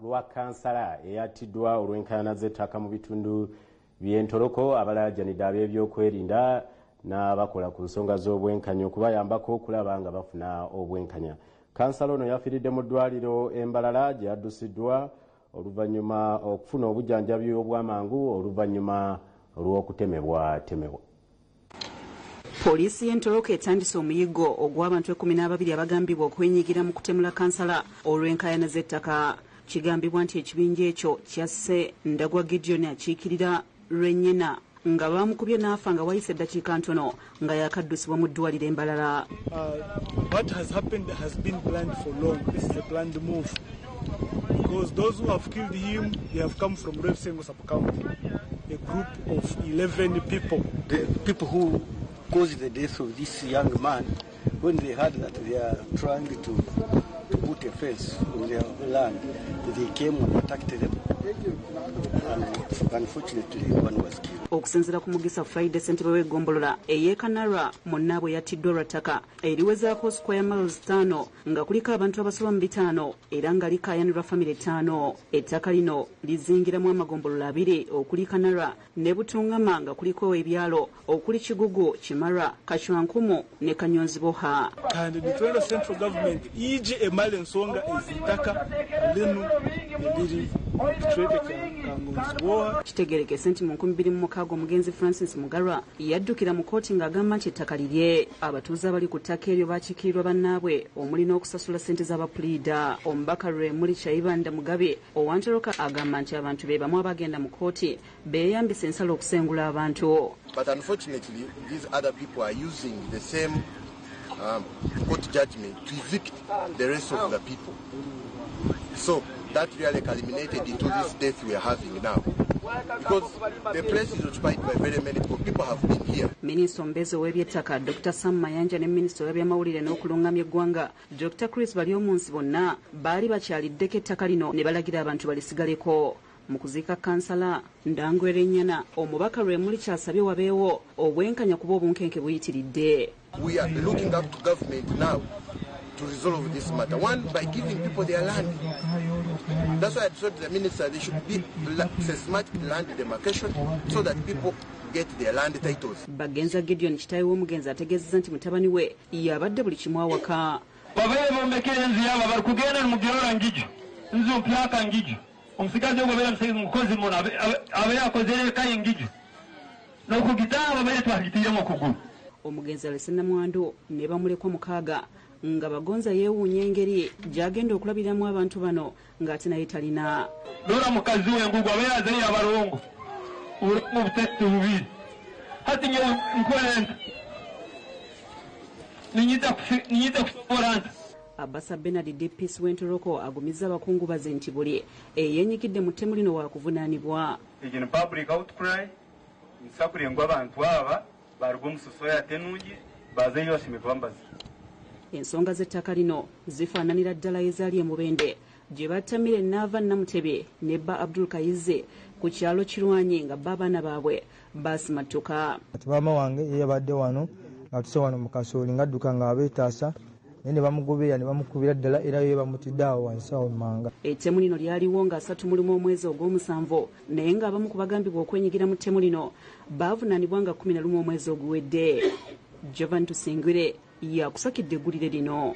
lwa Kkansala eyatiddwa olw'enkaayana z'ettaka mu bitundu by'entoloko abalaajanidde ab'ebyokwerinda n'abakola ku nsonga z'obwenkanya okubayambako okulaba nga bafuna obwenkanya. Kkansala ono yafiiridde mu ddwaliro Embalala gye yaddusiddwa oluvannyuma okufuna obujjanjabi obw'amangu oluvannyuma olw'okutemebwa. Poliisi y'entoloko etandise omuyiggo ogw'abantu 12 abagambibwa okwenyigira mu kutemula Kkansala olw'enkaayana z'ettaka. Kigambibwa nti ekibinja ekyo kyasse Ndagwa Gideon akiikirira Lwennyena nga bamukubye n'afa nga wayise eddakiika ntono nga yakaddusibwa mu ddwaliro Embalala. What has happened has been planned for long. This is a planned move. Because those who have killed him, they have come from Rwebsengo sub-county. A group of 11 people. The people who caused the death of this young man, when they heard that they are trying to put a fence on their land, they came and attacked them. And unfortunately, one was killed. Okusinziira ku Mugisa Friday ssentebe w'eggombolola ey'Ekanarwa munnaabwe yattiddwa lwa ttaka eriwezaako square miles 5 nga kuliko abantu abasoba mu 5 era nga likaayanirwa famire 5. Ettaka lino lizingiramu amagombolola 2 okuli Kanarwa ne Butungama nga kuliko ebyalo okuli Kigugu, Kimarwa, Kacwankumu ne Kanyonziboha. And the central government ije emali ensonga ezitaka lenu nebiri kitegerekese nti mu 2006 omugenzi Francis Mugarwa yaddukira mu kooti ng'agamba nti ettaka lirye. Abatuuze abali ku ttaka eryo baakiikirirwa bannaabwe omuli n'okusasula ssente z'abapuliida. Omubaka Lwemuli Chayibanda Mugabe owantoloka agamba nti abantu be bamu abagenda mu kooti beeyambisa ensala okusengula abantu. But unfortunately these other people are using the same court judgment to evict the rest of the people. So that really culminated into this death we are having now. Because the place is occupied by very many people. People have been here. Minisita omubeezi ow'ebyettaka Dr. Sam Mayanja ne Minisita w'ebyamawulire n'okulungamya eggwanga Dr. Chris Balyomunsi bonna baali bakyaliddeko ettaka lino ne balagira abantu balisigaleko. Mu kuziika Kkansala Ndangwe Rennyana omubaka Lwemuli kyasabye wabeewo obwenkanya kuba obunkenke buyitiridde. We are looking up to government now to resolve this matter. One, by giving people their land. That's why I told the minister there should be systematic land demarcation so that people get their land titles. Bagenza Gideon kitaawe w'omugenzi ategeezezza nti mutabani we yabadde buli kimu awaka. Babeera bombekera enzu yaabo bali kugenda mugirora ngiju nzu mpyaka ngiju omusigazi ogw'obeera musezi mukozi muno abeera akozere kayi ngiju n'okugitaaba babeera twagitiiremu okugulu. Omugenzi alese Namwandu ne bamulekwa mukaaga nga bagonza yeewuunya engeri gy'agenda okulabiramu abantu bano ng'ate naye talina. Lora mukazi w'engugu abeera azayire abalongo mu buteesi bubiri hati nye nkola nti ninyita kusobola nti. Abasa Benard DPS w'entoloko agumizza abakungubazi nti buli eyeenyigidde mu ttemu lino waakuvunaanibwa. Egino public outcry nsakulengwa abantu aba baruga omusoso yatenungi bazeeyo basime bambazi. Ensonga z'ettaka lino zifaananira ddala ezaali Mubende gye battamire Nava Namutebe ne Bba Abdul Kayize ku kyalo Kirwanyi nga baabaana baabwe basimattuka. Maama wange ye yabadde wano nga tuse wano mu kasooli ng'adduka nga abeetaasa naye ne bamugobera ne bamukubira ddala era ye bamutidde awo wansi awo mmanga. Ettemu lino lyaliwo nga 3 mulimu omwezi ogw'omusanvu naye ng'abamu ku bagambibwa okwenyigira mu ttemu lino baavunaanibwa nga 11 omwezi oguwedde. Jovan Tusingwire yakusakidde eggulire lino.